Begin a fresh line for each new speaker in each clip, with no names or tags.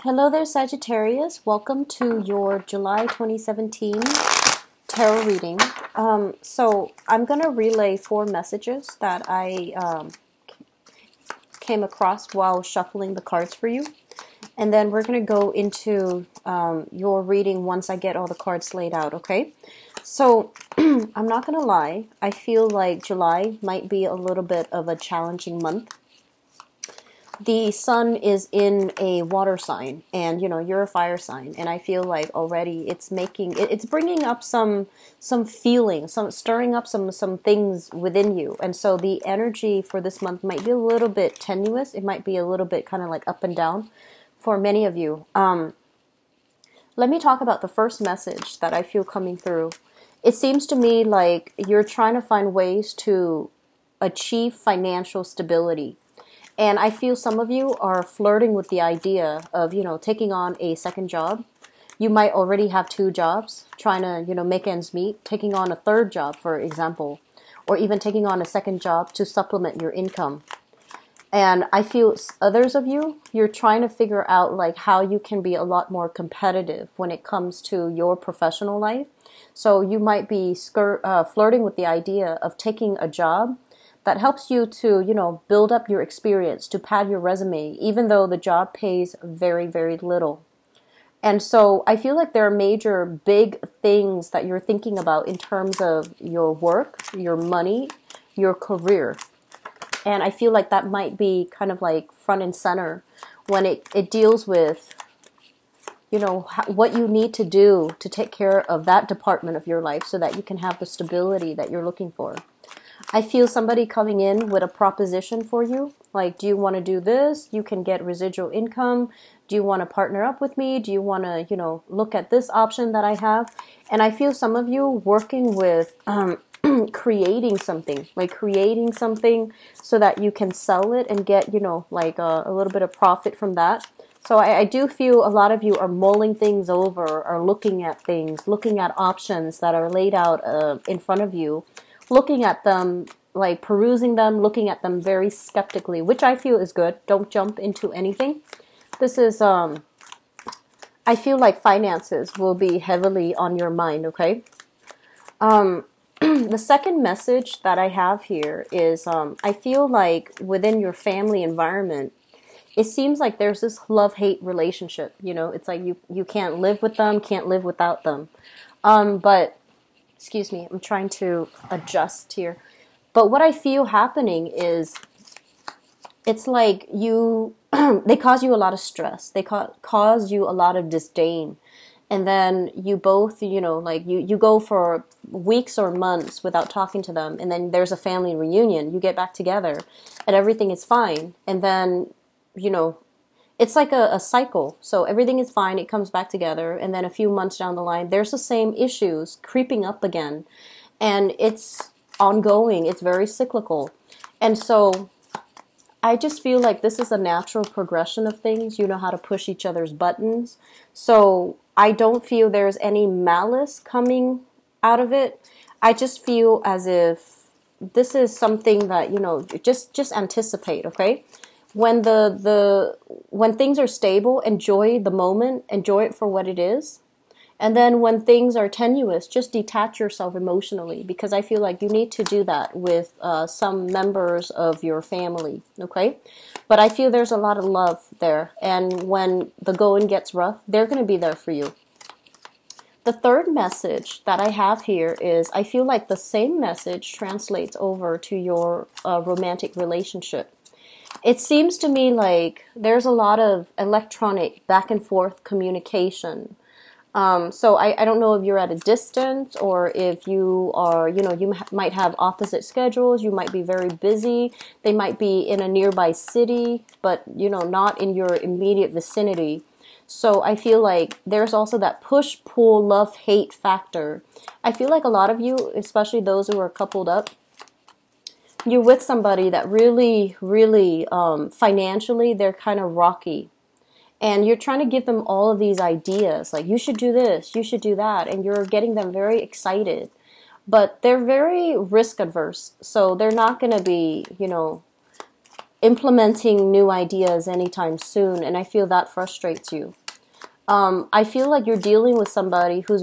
Hello there, Sagittarius. Welcome to your July 2017 tarot reading. So I'm going to relay 4 messages that I came across while shuffling the cards for you. And then we're going to go into your reading once I get all the cards laid out, okay? So I'm not going to lie. I feel like July might be a little bit of a challenging month. The sun is in a water sign, and you're a fire sign, and I feel like already it's bringing up some feelings, stirring up some things within you. And so the energy for this month might be a little bit tenuous. It might be a little bit kind of like up and down for many of you. Let me talk about the first message that I feel coming through. It seems to me like you're trying to find ways to achieve financial stability. And I feel some of you are flirting with the idea of, taking on a second job. You might already have 2 jobs, trying to, make ends meet, taking on a third job, for example, or even taking on a second job to supplement your income. And I feel others of you, you're trying to figure out like how you can be a lot more competitive when it comes to your professional life. So you might be flirting with the idea of taking a job that helps you to, build up your experience, to pad your resume, even though the job pays very, very little. And so I feel like there are major big things that you're thinking about in terms of your work, your money, your career. And I feel like that might be kind of like front and center when it deals with, what you need to do to take care of that department of your life so that you can have the stability that you're looking for. I feel somebody coming in with a proposition for you. Like, do you want to do this? You can get residual income. Do you want to partner up with me? Do you want to, look at this option that I have? And I feel some of you working with creating something so that you can sell it and get, like a little bit of profit from that. So I do feel a lot of you are mulling things over, or looking at things, looking at options that are laid out in front of you, looking at them, like perusing them, looking at them very skeptically, which I feel is good. Don't jump into anything. This is, I feel like finances will be heavily on your mind, okay? The second message that I have here is I feel like within your family environment, it seems like there's this love-hate relationship. It's like you can't live with them, can't live without them. But excuse me, I'm trying to adjust here. But what I feel happening is it's like they cause you a lot of stress. They cause you a lot of disdain. And then you both, like you go for weeks or months without talking to them. And then there's a family reunion. You get back together and everything is fine. And then, it's like a cycle. So everything is fine. It comes back together. And then a few months down the line, there's the same issues creeping up again. And it's ongoing. It's very cyclical. And so I just feel like this is a natural progression of things. You know how to push each other's buttons. So I don't feel there's any malice coming out of it. I just feel as if this is something that, just anticipate, okay? When when things are stable, enjoy the moment, enjoy it for what it is. And then when things are tenuous, just detach yourself emotionally, because I feel like you need to do that with some members of your family, okay? But I feel there's a lot of love there. And when the going gets rough, they're going to be there for you. The third message that I have here is I feel like the same message translates over to your romantic relationship. It seems to me like there's a lot of electronic back and forth communication. So I don't know if you're at a distance or if you are, you might have opposite schedules. You might be very busy. They might be in a nearby city, but, not in your immediate vicinity. So I feel like there's also that push-pull, love-hate factor. I feel like a lot of you, especially those who are coupled up, you're with somebody that really, really, financially, they're kind of rocky. And you're trying to give them all of these ideas, like you should do this, you should do that, and you're getting them very excited. But they're very risk adverse, so they're not going to be, implementing new ideas anytime soon, and I feel that frustrates you. I feel like you're dealing with somebody who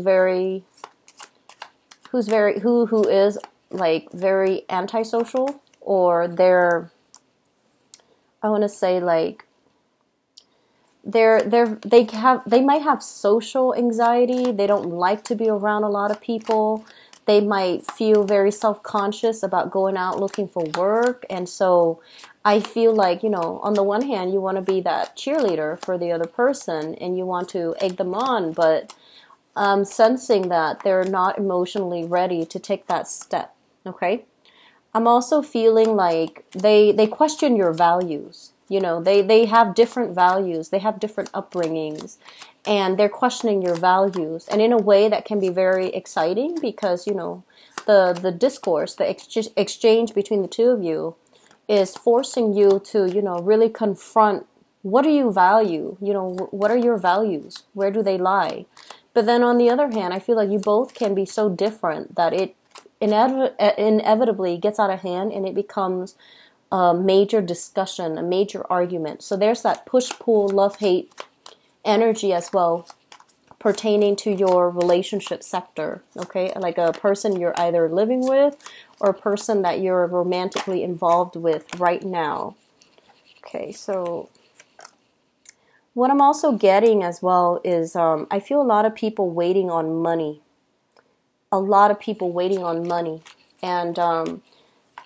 is like very antisocial, or I want to say like they might have social anxiety. They don't like to be around a lot of people. They might feel very self-conscious about going out looking for work. And so I feel like, on the one hand, you want to be that cheerleader for the other person and you want to egg them on, but I'm sensing that they're not emotionally ready to take that step. Okay? I'm also feeling like they question your values. They have different values. They have different upbringings. And they're questioning your values. And in a way that can be very exciting because, the discourse, the exchange between the two of you is forcing you to, really confront, what do you value? What are your values? Where do they lie? But then on the other hand, I feel like you both can be so different that it inevitably gets out of hand and it becomes a major discussion, a major argument. So there's that push-pull, love-hate energy as well pertaining to your relationship sector, okay? Like a person you're either living with or a person that you're romantically involved with right now. Okay, so what I'm also getting as well is I feel a lot of people waiting on money. A lot of people waiting on money. And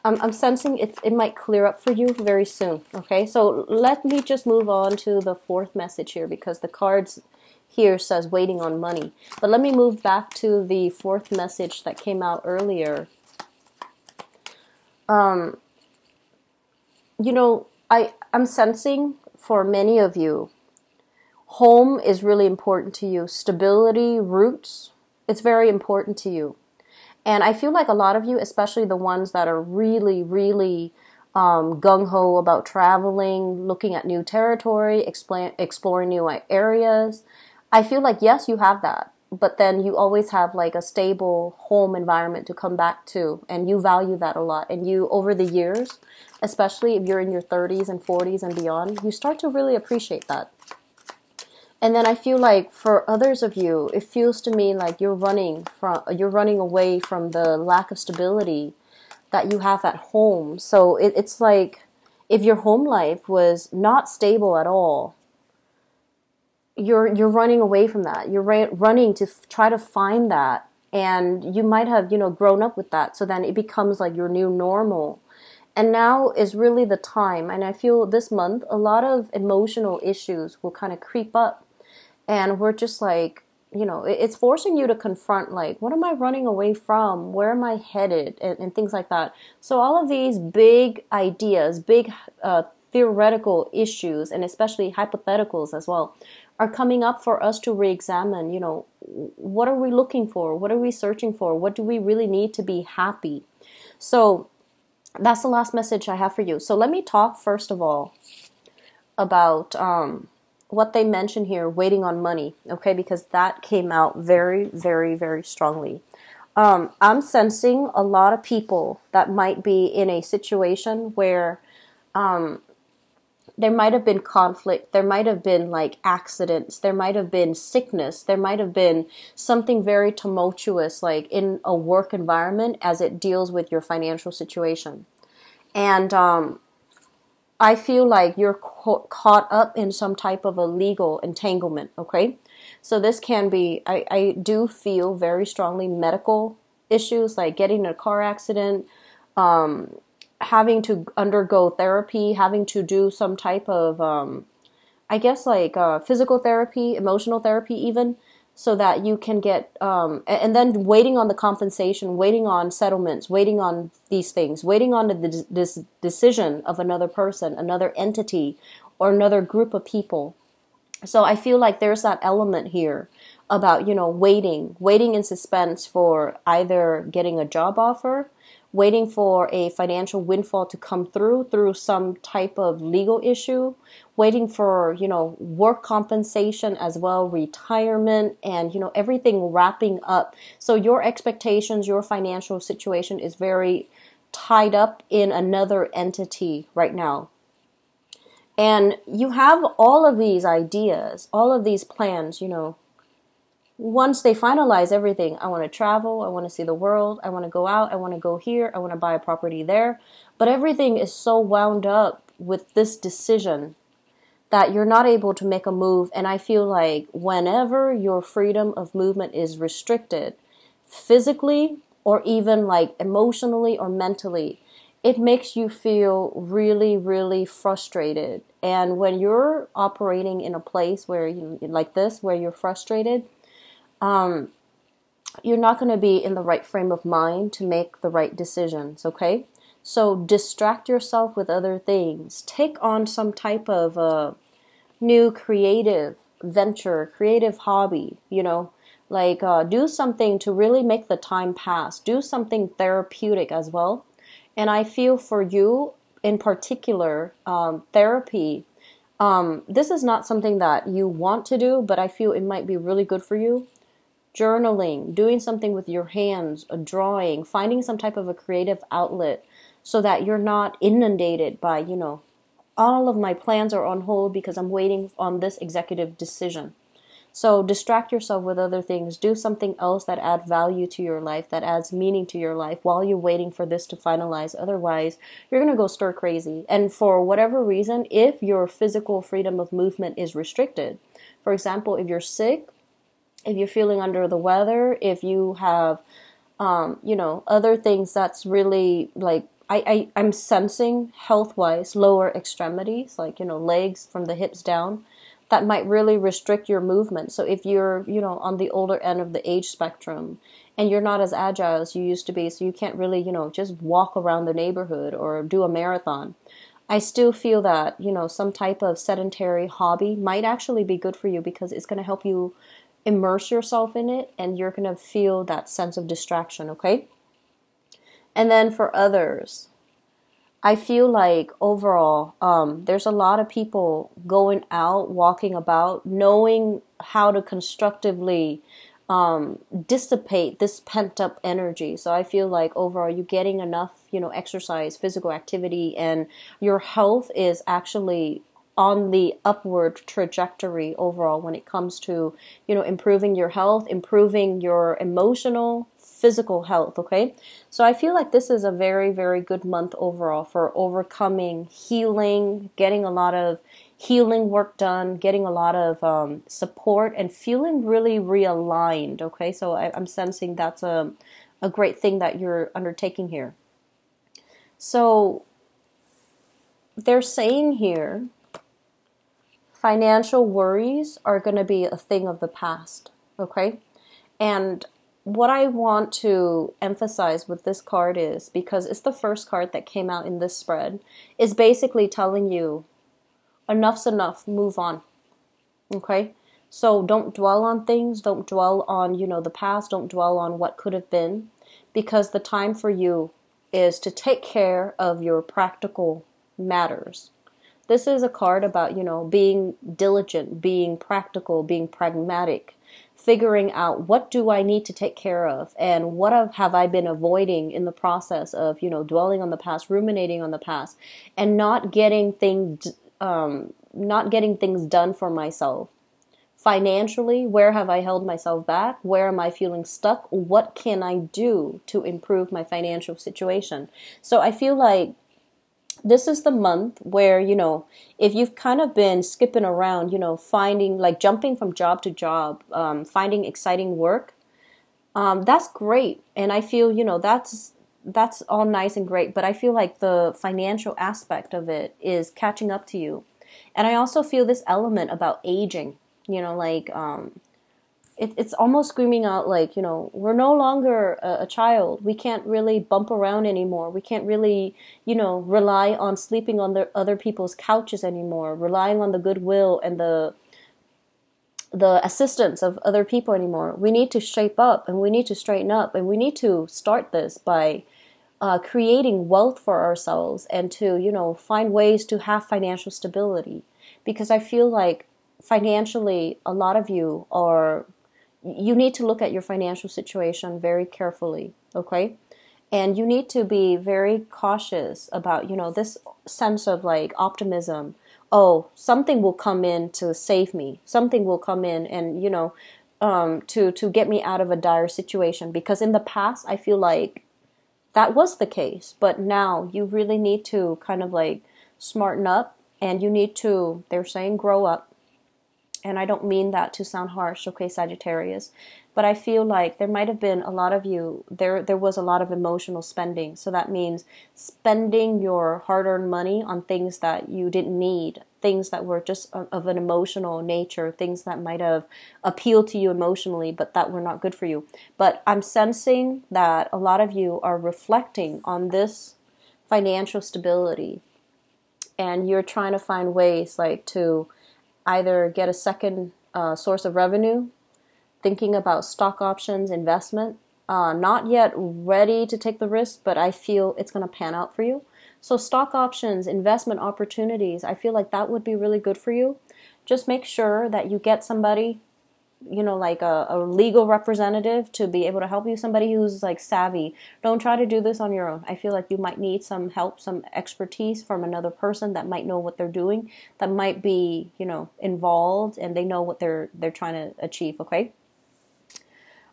I'm sensing it might clear up for you very soon. Okay, so let me just move on to the fourth message here because the cards here says waiting on money. But let me move back to the fourth message that came out earlier. I'm sensing for many of you, home is really important to you. Stability, roots, it's very important to you. And I feel like a lot of you, especially the ones that are really, really gung-ho about traveling, looking at new territory, exploring new areas, I feel like, yes, you have that. But then you always have like a stable home environment to come back to. And you value that a lot. And you, over the years, especially if you're in your 30s and 40s and beyond, you start to really appreciate that. And then I feel like for others of you, it feels to me like you're running away from the lack of stability that you have at home. So it's like if your home life was not stable at all, you're running away from that. You're running to try to find that, and you might have grown up with that. So then it becomes like your new normal. And now is really the time. And I feel this month a lot of emotional issues will kind of creep up. And we're just like, it's forcing you to confront, like, what am I running away from? Where am I headed? And things like that. So all of these big ideas, big theoretical issues, and especially hypotheticals as well, are coming up for us to re-examine, what are we looking for? What are we searching for? What do we really need to be happy? So that's the last message I have for you. So let me talk first of all about what they mention here, waiting on money, okay, because that came out very, very, very strongly. I'm sensing a lot of people that might be in a situation where there might have been conflict, there might have been like accidents, there might have been sickness, there might have been something very tumultuous like in a work environment as it deals with your financial situation. And I feel like you're caught up in some type of a legal entanglement, okay? So this can be, I do feel very strongly medical issues, like getting in a car accident, having to undergo therapy, having to do some type of, I guess like physical therapy, emotional therapy even, so that you can get, and then waiting on the compensation, waiting on settlements, waiting on these things, waiting on this decision of another person, another entity, or another group of people. So I feel like there's that element here about, waiting in suspense for either getting a job offer, waiting for a financial windfall to come through some type of legal issue, waiting for, work compensation as well, retirement, and, everything wrapping up. So your expectations, your financial situation is very tied up in another entity right now. And you have all of these ideas, all of these plans, once they finalize everything. I want to travel, I want to see the world, I want to go out, I want to go here, I want to buy a property there. But everything is so wound up with this decision that you're not able to make a move. And I feel like whenever your freedom of movement is restricted, physically or even like emotionally or mentally, it makes you feel really, really frustrated. And when you're operating in a place where like this, where you're frustrated, you're not going to be in the right frame of mind to make the right decisions, okay? So distract yourself with other things. Take on some type of new creative venture, creative hobby, like do something to really make the time pass. Do something therapeutic as well. And I feel for you in particular, therapy, this is not something that you want to do, but I feel it might be really good for you. Journaling, doing something with your hands, a drawing, finding some type of a creative outlet so that you're not inundated by, all of my plans are on hold because I'm waiting on this executive decision. So distract yourself with other things. Do something else that adds value to your life, that adds meaning to your life while you're waiting for this to finalize. Otherwise, you're going to go stir crazy. And for whatever reason, if your physical freedom of movement is restricted, for example, if you're sick, if you're feeling under the weather, if you have, other things that's really like, I'm sensing health-wise lower extremities, like, legs from the hips down, that might really restrict your movement. So if you're, on the older end of the age spectrum and you're not as agile as you used to be, so you can't really, just walk around the neighborhood or do a marathon, I still feel that, some type of sedentary hobby might actually be good for you because it's going to help you immerse yourself in it and you're going to feel that sense of distraction, okay? And then for others, I feel like overall, there's a lot of people going out, walking about, knowing how to constructively dissipate this pent-up energy. So I feel like overall you're getting enough, exercise, physical activity, and your health is actually on the upward trajectory overall when it comes to, improving your health, improving your emotional, physical health, okay? So I feel like this is a very, very good month overall for overcoming, healing, getting a lot of healing work done, getting a lot of support, and feeling really realigned, okay? So I'm sensing that's a great thing that you're undertaking here. So they're saying here, financial worries are going to be a thing of the past, okay? And what I want to emphasize with this card is, because it's the first card that came out in this spread, is basically telling you, enough's enough, move on, okay? So don't dwell on things, don't dwell on, the past, don't dwell on what could have been, because the time for you is to take care of your practical matters. This is a card about, being diligent, being practical, being pragmatic, figuring out what do I need to take care of and what have I been avoiding in the process of, dwelling on the past, ruminating on the past, and not getting things done for myself. Financially, where have I held myself back? Where am I feeling stuck? What can I do to improve my financial situation? So I feel like this is the month where, if you've kind of been skipping around, finding, like jumping from job to job, finding exciting work, that's great. And I feel, that's all nice and great. But I feel like the financial aspect of it is catching up to you. And I also feel this element about aging, it's almost screaming out like, we're no longer a child. We can't really bump around anymore. We can't really, rely on sleeping on other people's couches anymore, relying on the goodwill and the assistance of other people anymore. We need to shape up and we need to straighten up, and we need to start this by creating wealth for ourselves and to, find ways to have financial stability. Because I feel like financially, a lot of you need to look at your financial situation very carefully, okay? And you need to be very cautious about, this sense of like optimism oh, something will come in to save me. Something will come in and, you know, to get me out of a dire situation. Because in the past, I feel like that was the case. But now you really need to kind of like smarten up, and you need to, they're saying, grow up. And I don't mean that to sound harsh, okay, Sagittarius, but I feel like there might have been a lot of you, there was a lot of emotional spending. So that means spending your hard-earned money on things that you didn't need, things that were just of an emotional nature, things that might have appealed to you emotionally, but that were not good for you. But I'm sensing that a lot of you are reflecting on this financial stability, and you're trying to find ways like to either get a second source of revenue, thinking about stock options, investment, not yet ready to take the risk, but I feel it's going to pan out for you. So stock options, investment opportunities, I feel like that would be really good for you. Just make sure that you get somebody, you know, like a legal representative to be able to help you, somebody who's like savvy. Don't try to do this on your own. I feel like you might need some help, some expertise from another person that might know what they're doing, that might be, you know, involved, and they know what they're trying to achieve, okay?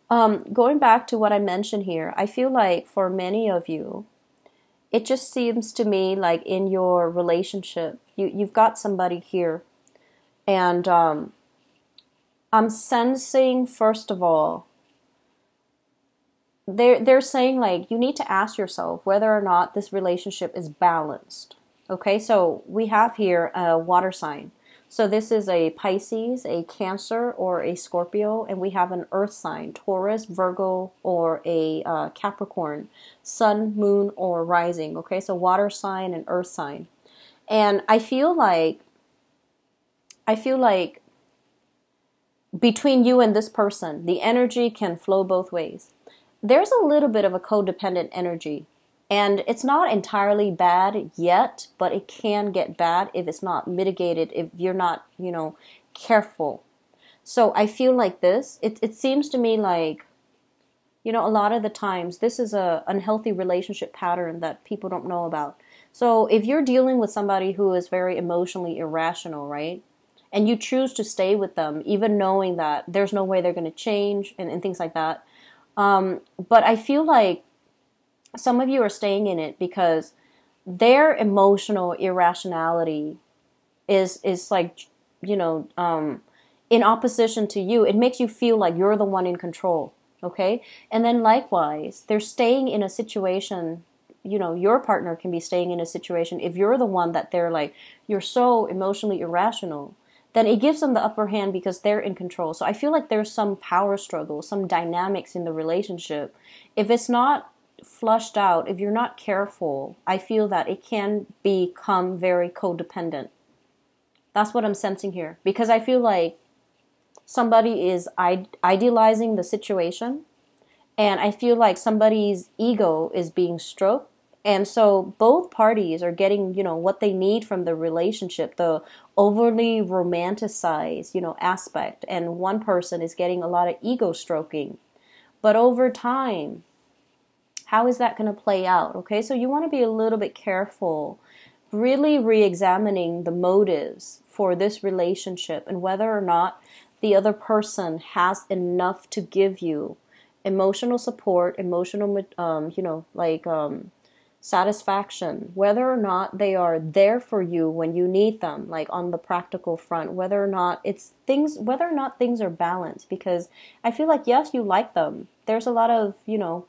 Going back to what I mentioned here, I feel like for many of you, it just seems to me like in your relationship, you've got somebody here, and I'm sensing, first of all, they're saying like you need to ask yourself whether or not this relationship is balanced. Okay, so we have here a water sign. So this is a Pisces, a Cancer, or a Scorpio, and we have an earth sign, Taurus, Virgo, or a Capricorn, Sun, Moon, or Rising. Okay, so water sign and earth sign. And I feel like between you and this person, the energy can flow both ways. There's a little bit of a codependent energy, and it's not entirely bad yet, but it can get bad if it's not mitigated, if you're not, you know, careful. So I feel like this, it seems to me like, you know, a lot of the times this is a unhealthy relationship pattern that people don't know about. So if you're dealing with somebody who is very emotionally irrational, right? And you choose to stay with them, even knowing that there's no way they're going to change and things like that. But I feel like some of you are staying in it because their emotional irrationality is like, you know, in opposition to you. It makes you feel like you're the one in control, okay? And then likewise, they're staying in a situation, you know, your partner can be staying in a situation, if you're the one that they're like, you're so emotionally irrational, then it gives them the upper hand because they're in control. So I feel like there's some power struggle, some dynamics in the relationship. If it's not flushed out, if you're not careful, I feel that it can become very codependent. That's what I'm sensing here. Because I feel like somebody is idealizing the situation, and I feel like somebody's ego is being stroked. And so both parties are getting, you know, what they need from the relationship, the overly romanticized, you know, aspect. And one person is getting a lot of ego stroking. But over time, how is that going to play out? Okay, so you want to be a little bit careful, really re-examining the motives for this relationship and whether or not the other person has enough to give you emotional support, emotional, you know, like satisfaction, whether or not they are there for you when you need them, like on the practical front, whether or not whether or not things are balanced. Because I feel like, yes, you like them. There's a lot of, you know,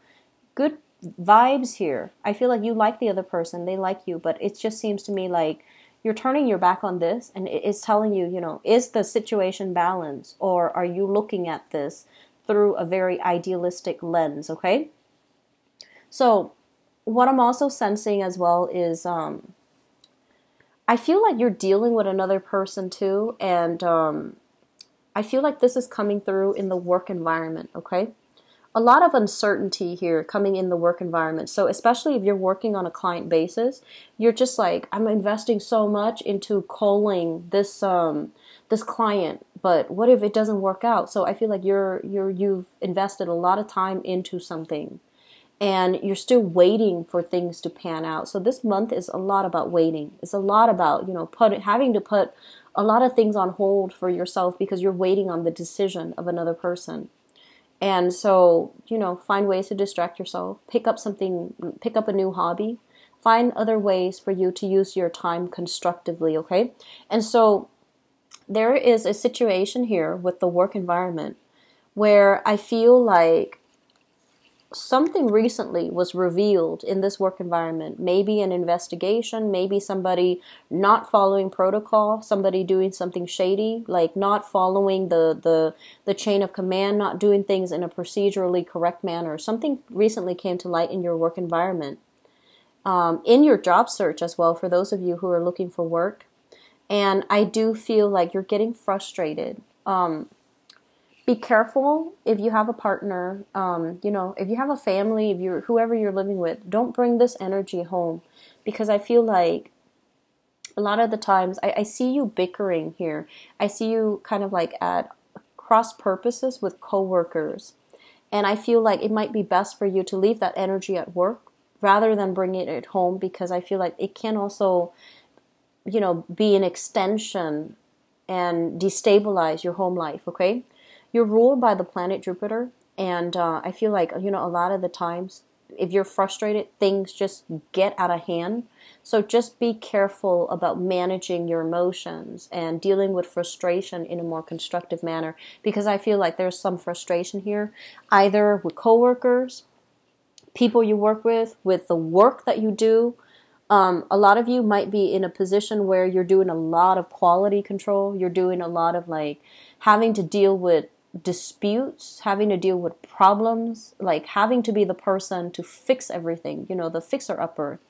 good vibes here. I feel like you like the other person, they like you, but it just seems to me like you're turning your back on this, and it's telling you, you know, is the situation balanced, or are you looking at this through a very idealistic lens, okay? So what I'm also sensing as well is I feel like you're dealing with another person too, and I feel like this is coming through in the work environment, okay? A lot of uncertainty here coming in the work environment. So especially if you're working on a client basis, you're just like, I'm investing so much into calling this this client, but what if it doesn't work out? So I feel like you've invested a lot of time into something, and you're still waiting for things to pan out. So this month is a lot about waiting. It's a lot about, having to put a lot of things on hold for yourself because you're waiting on the decision of another person. And so, find ways to distract yourself, pick up a new hobby, find other ways for you to use your time constructively, okay? And so there is a situation here with the work environment where I feel like something recently was revealed in this work environment. Maybe an investigation, maybe somebody not following protocol, somebody doing something shady, like not following the chain of command, not doing things in a procedurally correct manner. Something recently came to light in your work environment. In your job search as well, for those of you who are looking for work. And I do feel like you're getting frustrated. Be careful if you have a partner, if you have a family, if you're whoever you're living with, don't bring this energy home, because I feel like a lot of the times I see you bickering here. I see you kind of like at cross purposes with coworkers, and I feel like it might be best for you to leave that energy at work rather than bringing it home, because I feel like it can also, be an extension and destabilize your home life, okay? You're ruled by the planet Jupiter, and I feel like, a lot of the times, if you're frustrated, things just get out of hand. So just be careful about managing your emotions and dealing with frustration in a more constructive manner, because I feel like there's some frustration here, either with coworkers, people you work with the work that you do. A lot of you might be in a position where you're doing a lot of quality control. You're doing a lot of like having to deal with disputes, having to deal with problems, like having to be the person to fix everything, the fixer-upper.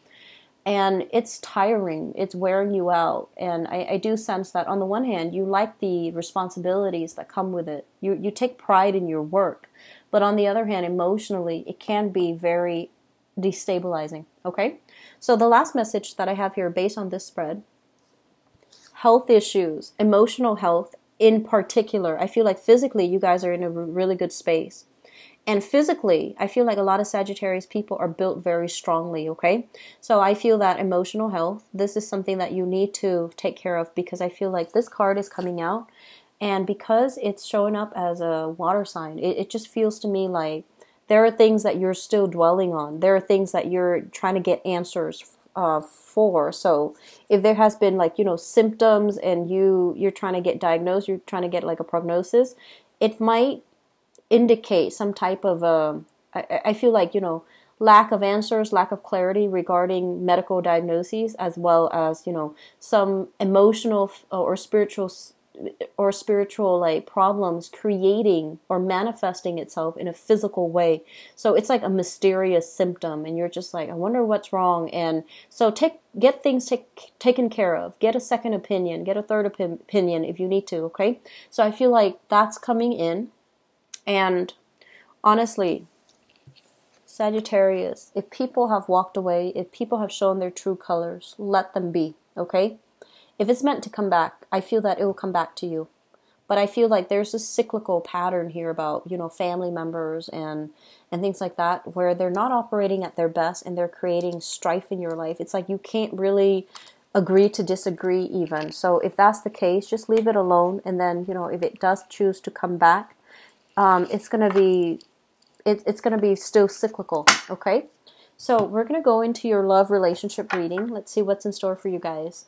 And it's tiring. It's wearing you out. And I do sense that on the one hand, you like the responsibilities that come with it. You take pride in your work. But on the other hand, emotionally, it can be very destabilizing. Okay? So the last message that I have here based on this spread, health issues, emotional health in particular. I feel like physically you guys are in a really good space. And physically, I feel like a lot of Sagittarius people are built very strongly, okay? So I feel that emotional health, this is something that you need to take care of, because I feel like this card is coming out, and because it's showing up as a water sign, it just feels to me like there are things that you're still dwelling on. There are things that you're trying to get answers for. So if there has been like, symptoms and you're trying to get diagnosed, you're trying to get like a prognosis, it might indicate some type of, I feel like, lack of answers, lack of clarity regarding medical diagnoses, as well as, some emotional or spiritual like problems creating or manifesting itself in a physical way. So it's like a mysterious symptom, and you're just like, I wonder what's wrong. And so get things taken care of. Get a second opinion, get a third opinion if you need to, okay? So I feel like that's coming in. And honestly, Sagittarius, if people have walked away, if people have shown their true colors, let them be, okay? If it's meant to come back, I feel that it will come back to you. But I feel like there's a cyclical pattern here about, family members and things like that, where they're not operating at their best and they're creating strife in your life. It's like you can't really agree to disagree even. So if that's the case, just leave it alone. And then, if it does choose to come back, it's going to be still cyclical, okay? So we're going to go into your love relationship reading. Let's see what's in store for you guys.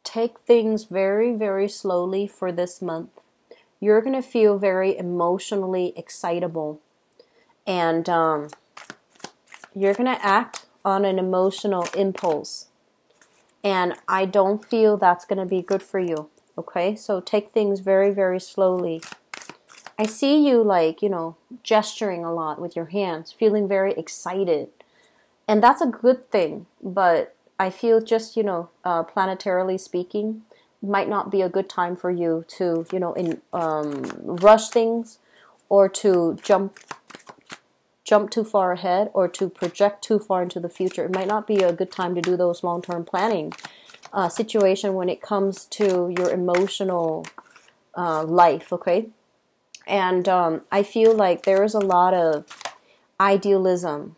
Take things very, very slowly for this month. You're going to feel very emotionally excitable. And you're going to act on an emotional impulse. And I don't feel that's going to be good for you. Okay? So take things very, very slowly. I see you like, gesturing a lot with your hands, feeling very excited. And that's a good thing. But I feel just, planetarily speaking, might not be a good time for you to, rush things or to jump too far ahead or to project too far into the future. It might not be a good time to do those long-term planning situation when it comes to your emotional life, okay? And I feel like there is a lot of idealism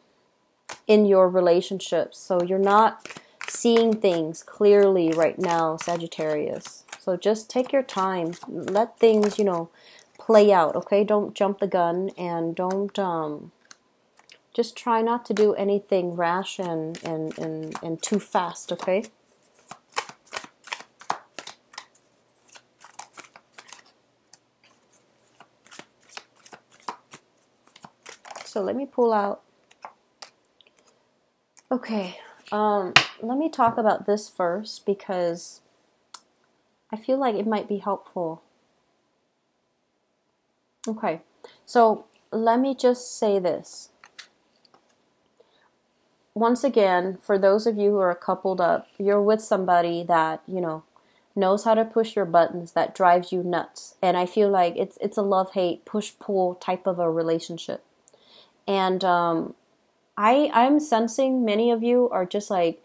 in your relationships. So you're not seeing things clearly right now, Sagittarius. So just take your time. Let things, play out, okay? Don't jump the gun and don't... just try not to do anything rash and too fast, okay? So let me pull out. Okay, let me talk about this first because I feel like it might be helpful. Okay, so let me just say this. Once again, for those of you who are coupled up, you're with somebody that, knows how to push your buttons, that drives you nuts. And I feel like it's a love-hate, push-pull type of a relationship. And I'm sensing many of you are just like,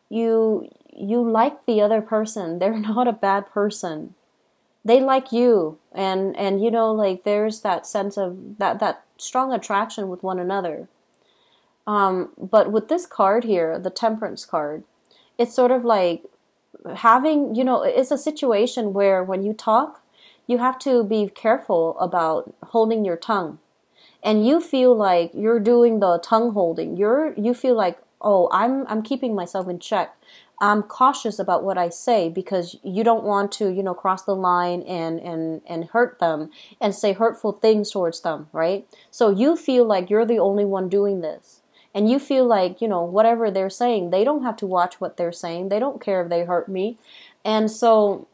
you like the other person. They're not a bad person. They like you. And like there's that sense of that strong attraction with one another. But with this card here, the Temperance card, it's sort of like having, it's a situation where when you talk, you have to be careful about holding your tongue. And you feel like you're doing the tongue holding. You feel like, oh, I'm keeping myself in check. I'm cautious about what I say because you don't want to, cross the line and hurt them and say hurtful things towards them, right? So you feel like you're the only one doing this. And you feel like, whatever they're saying, they don't have to watch what they're saying. They don't care if they hurt me. And so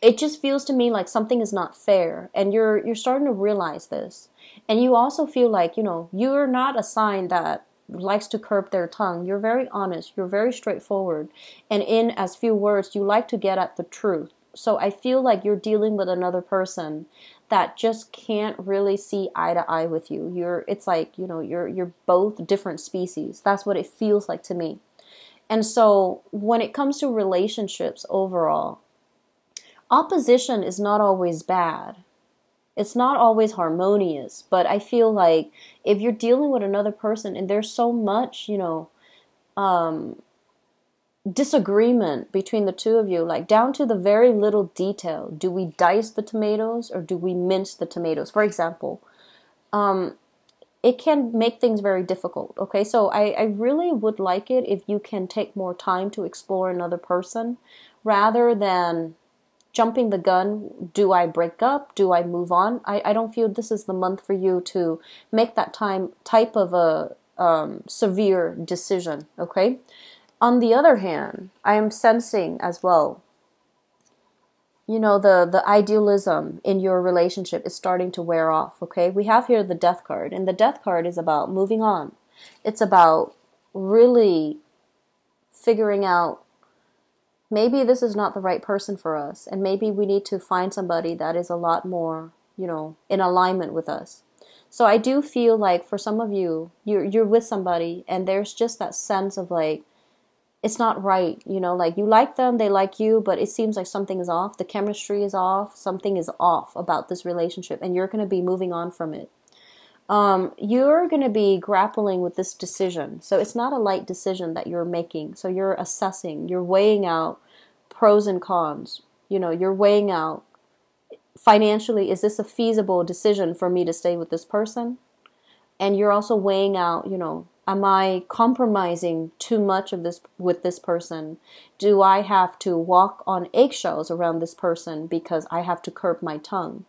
it just feels to me like something is not fair. And you're starting to realize this. And you also feel like, you're not a sign that likes to curb their tongue. You're very honest. You're very straightforward. And in as few words, you like to get at the truth. So I feel like you're dealing with another person that just can't really see eye to eye with you. It's like, you're both different species. That's what it feels like to me. And so when it comes to relationships overall, opposition is not always bad. It's not always harmonious, but I feel like if you're dealing with another person and there's so much, disagreement between the two of you, like down to the very little detail. Do we dice the tomatoes or do we mince the tomatoes? For example, it can make things very difficult. Okay, so I really would like it if you can take more time to explore another person rather than jumping the gun. Do I break up? Do I move on? I don't feel this is the month for you to make that type of a severe decision. Okay. On the other hand, I am sensing as well, the idealism in your relationship is starting to wear off, okay? We have here the Death card, and the Death card is about moving on. It's about really figuring out maybe this is not the right person for us, and maybe we need to find somebody that is a lot more, in alignment with us. So I do feel like for some of you, you're with somebody, and there's just that sense of like, it's not right, like you like them, they like you, but it seems like something is off. The chemistry is off. Something is off about this relationship, and you're going to be moving on from it. You're going to be grappling with this decision. So it's not a light decision that you're making. So you're assessing, you're weighing out pros and cons. You're weighing out financially, is this a feasible decision for me to stay with this person? And you're also weighing out, am I compromising too much of this with this person? Do I have to walk on eggshells around this person because I have to curb my tongue?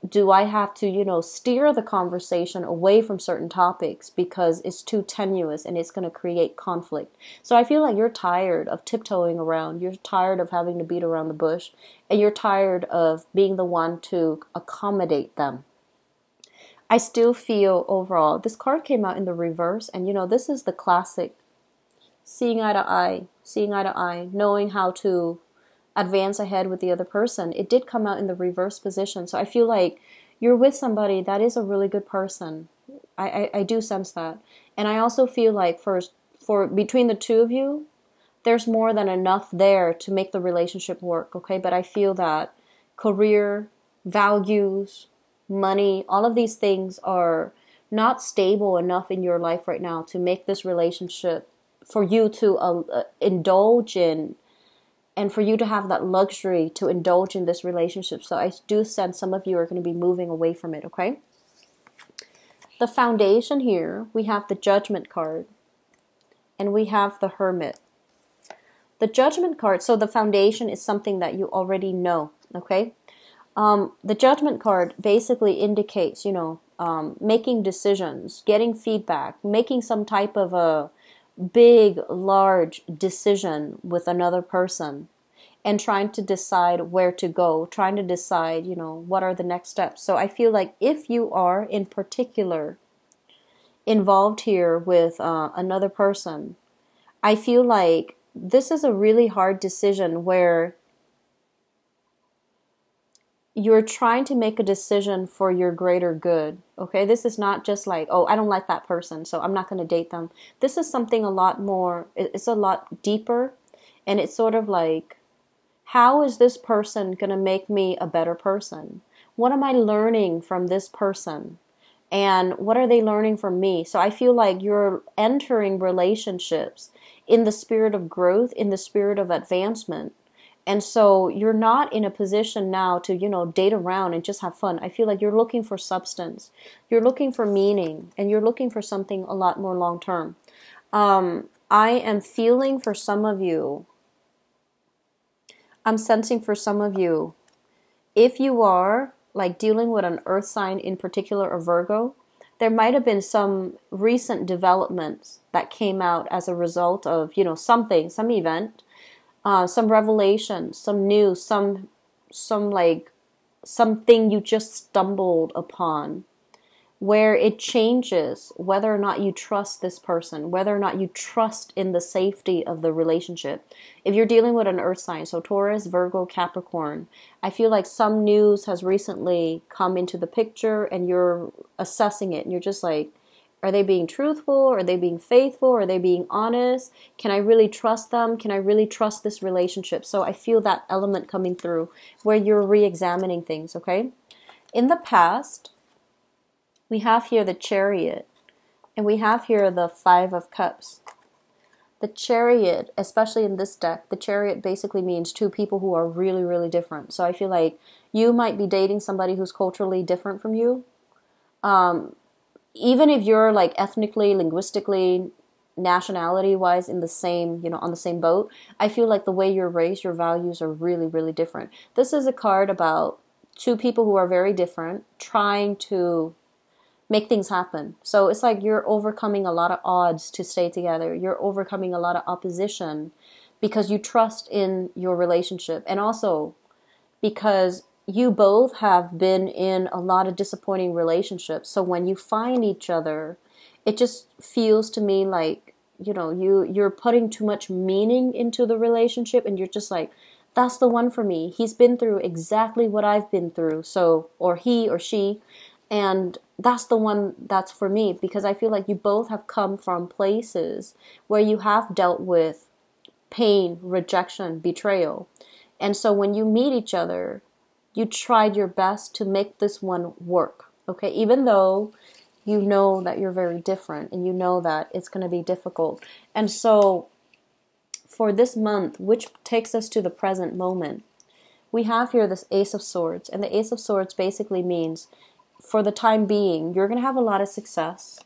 Do I have to, steer the conversation away from certain topics because it's too tenuous and it's going to create conflict? So I feel like you're tired of tiptoeing around. You're tired of having to beat around the bush. And you're tired of being the one to accommodate them. I still feel overall, this card came out in the reverse, and this is the classic seeing eye to eye, knowing how to advance ahead with the other person. It did come out in the reverse position, so I feel like you're with somebody that is a really good person. I do sense that. And I also feel like for between the two of you, there's more than enough there to make the relationship work, okay? But I feel that career, values, money, all of these things are not stable enough in your life right now to make this relationship for you to indulge in, and for you to have that luxury to indulge in this relationship. So I do sense some of you are going to be moving away from it, okay? The foundation here, we have the Judgment card, and we have the Hermit. The Judgment card, so the foundation is something that you already know, okay? The Judgment card basically indicates, making decisions, getting feedback, making some type of a big, large decision with another person, and trying to decide where to go, trying to decide, what are the next steps. So I feel like if you are in particular involved here with another person, I feel like this is a really hard decision where you're trying to make a decision for your greater good, okay? This is not just like, oh, I don't like that person, so I'm not going to date them. This is something a lot more, it's a lot deeper, and it's sort of like, how is this person going to make me a better person? What am I learning from this person? And what are they learning from me? So I feel like you're entering relationships in the spirit of growth, in the spirit of advancement. And so you're not in a position now to, date around and just have fun. I feel like you're looking for substance. You're looking for meaning, and you're looking for something a lot more long term. I am feeling for some of you, I'm sensing for some of you, if you are like dealing with an earth sign in particular, or Virgo, there might have been some recent developments that came out as a result of, something, some event, some revelation, some news, something you just stumbled upon, where it changes whether or not you trust this person, whether or not you trust in the safety of the relationship. If you're dealing with an earth sign, so Taurus, Virgo, Capricorn, I feel like some news has recently come into the picture and you're assessing it and you're just like, are they being truthful? Are they being faithful? Are they being honest? Can I really trust them? Can I really trust this relationship? So I feel that element coming through where you're re-examining things, okay? In the past, we have here the Chariot, and we have here the Five of Cups. The Chariot, especially in this deck, the Chariot basically means two people who are really, really different. So I feel like you might be dating somebody who's culturally different from you. Even if you're like ethnically, linguistically, nationality-wise in the same, on the same boat, I feel like the way you're raised, your values are really, really different. This is a card about two people who are very different, trying to make things happen. So it's like you're overcoming a lot of odds to stay together. You're overcoming a lot of opposition because you trust in your relationship. And also because you both have been in a lot of disappointing relationships. So when you find each other, it just feels to me like, you're putting too much meaning into the relationship and you're just like, that's the one for me. He's been through exactly what I've been through. So, or he or she. And that's the one that's for me, because I feel like you both have come from places where you have dealt with pain, rejection, betrayal. And so when you meet each other, you tried your best to make this one work, okay? Even though you know that you're very different and you know that it's going to be difficult. And so for this month, which takes us to the present moment, we have here this Ace of Swords. And the Ace of Swords basically means, for the time being, you're going to have a lot of success.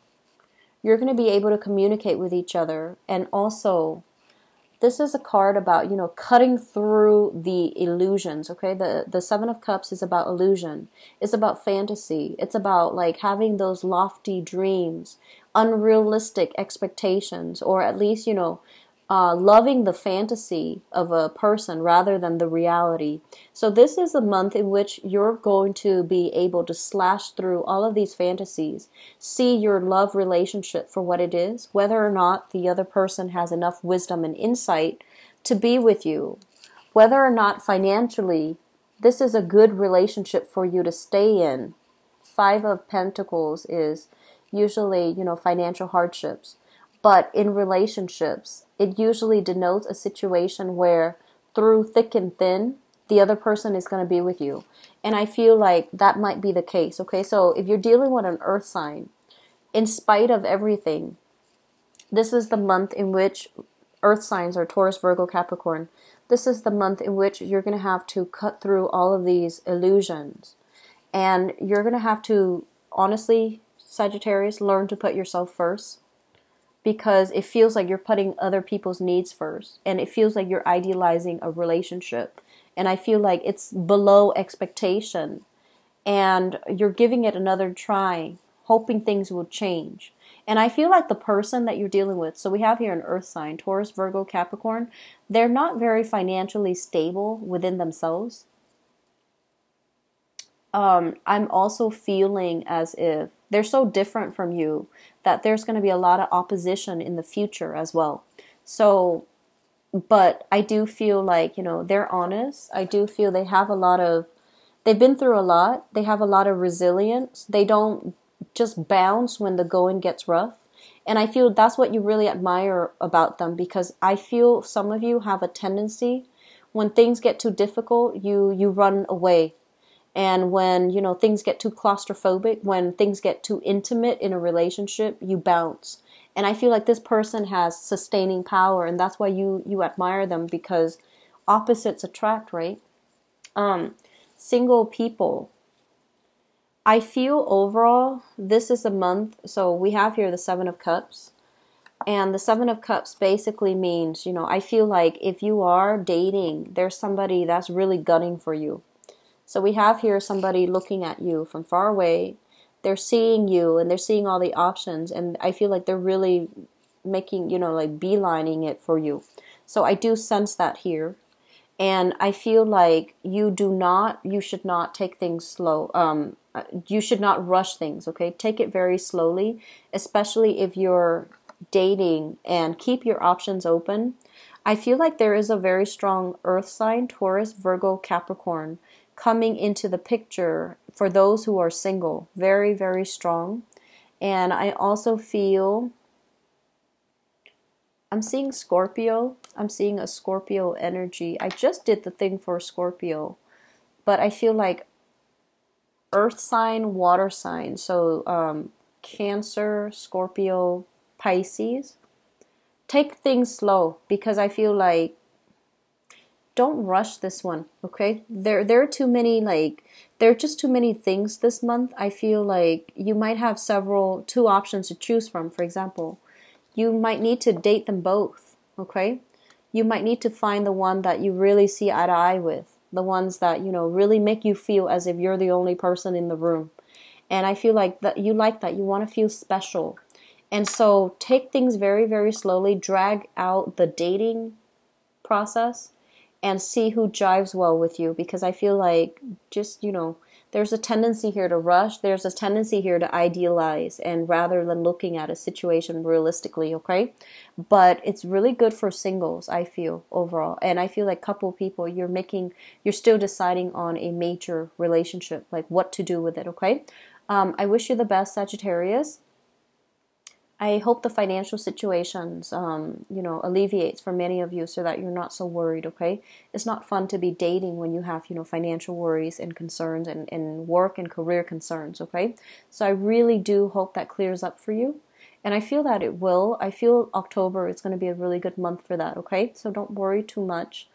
You're going to be able to communicate with each other. And also, this is a card about, cutting through the illusions, okay? The Seven of Cups is about illusion. It's about fantasy. It's about, like, having those lofty dreams, unrealistic expectations, or at least, loving the fantasy of a person rather than the reality. So this is a month in which you're going to be able to slash through all of these fantasies, see your love relationship for what it is, whether or not the other person has enough wisdom and insight to be with you, whether or not financially this is a good relationship for you to stay in. Five of Pentacles is usually, financial hardships. But in relationships, it usually denotes a situation where through thick and thin, the other person is going to be with you. And I feel like that might be the case. Okay, so if you're dealing with an earth sign, in spite of everything, this is the month in which earth signs are Taurus, Virgo, Capricorn. This is the month in which you're going to have to cut through all of these illusions. And you're going to have to, honestly, Sagittarius, learn to put yourself first. Because it feels like you're putting other people's needs first. And it feels like you're idealizing a relationship. And I feel like it's below expectation. And you're giving it another try, hoping things will change. And I feel like the person that you're dealing with, so we have here an earth sign, Taurus, Virgo, Capricorn, they're not very financially stable within themselves. I'm also feeling as if they're so different from you that there's going to be a lot of opposition in the future as well. So, but I do feel like, they're honest. I do feel they have they've been through a lot. They have a lot of resilience. They don't just bounce when the going gets rough. And I feel that's what you really admire about them, because I feel some of you have a tendency when things get too difficult, you run away. And when, things get too claustrophobic, when things get too intimate in a relationship, you bounce. And I feel like this person has sustaining power, and that's why you admire them, because opposites attract, right? Single people. I feel overall, this is a month, so we have here the Seven of Cups. And the Seven of Cups basically means, I feel like if you are dating, there's somebody that's really gunning for you. So we have here somebody looking at you from far away. They're seeing you and they're seeing all the options. And I feel like they're really making, like beelining it for you. So I do sense that here. And I feel like you should not take things slow. You should not rush things, okay? Take it very slowly, especially if you're dating, and keep your options open. I feel like there is a very strong earth sign, Taurus, Virgo, Capricorn, coming into the picture for those who are single. Very, very strong. And I also feel, I'm seeing Scorpio. I'm seeing a Scorpio energy. I just did the thing for Scorpio. But I feel like earth sign, water sign. So Cancer, Scorpio, Pisces. Take things slow, because I feel like don't rush this one, okay? There are too many, there are just too many things this month. I feel like you might have two options to choose from. For example, you might need to date them both, okay? You might need to find the one that you really see eye to eye with, the ones that, really make you feel as if you're the only person in the room. And I feel like that you like that. You want to feel special. And so take things very, very slowly. Drag out the dating process and see who jives well with you, because I feel like just, there's a tendency here to rush. There's a tendency here to idealize, and rather than looking at a situation realistically, okay? But it's really good for singles, I feel, overall. And I feel like couple people, you're still deciding on a major relationship, like what to do with it, okay? I wish you the best, Sagittarius. I hope the financial situations, alleviates for many of you, so that you're not so worried, okay? It's not fun to be dating when you have, financial worries and concerns and work and career concerns, okay? So I really do hope that clears up for you. And I feel that it will. I feel October is going to be a really good month for that, okay? So don't worry too much.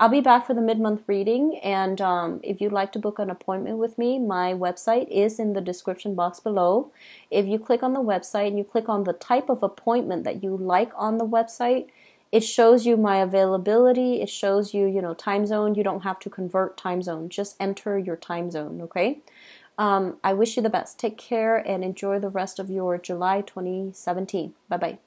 I'll be back for the mid-month reading, and if you'd like to book an appointment with me, my website is in the description box below. If you click on the website and you click on the type of appointment that you like on the website, it shows you my availability. It shows you, time zone. You don't have to convert time zone. Just enter your time zone, okay? I wish you the best. Take care and enjoy the rest of your July 2017. Bye-bye.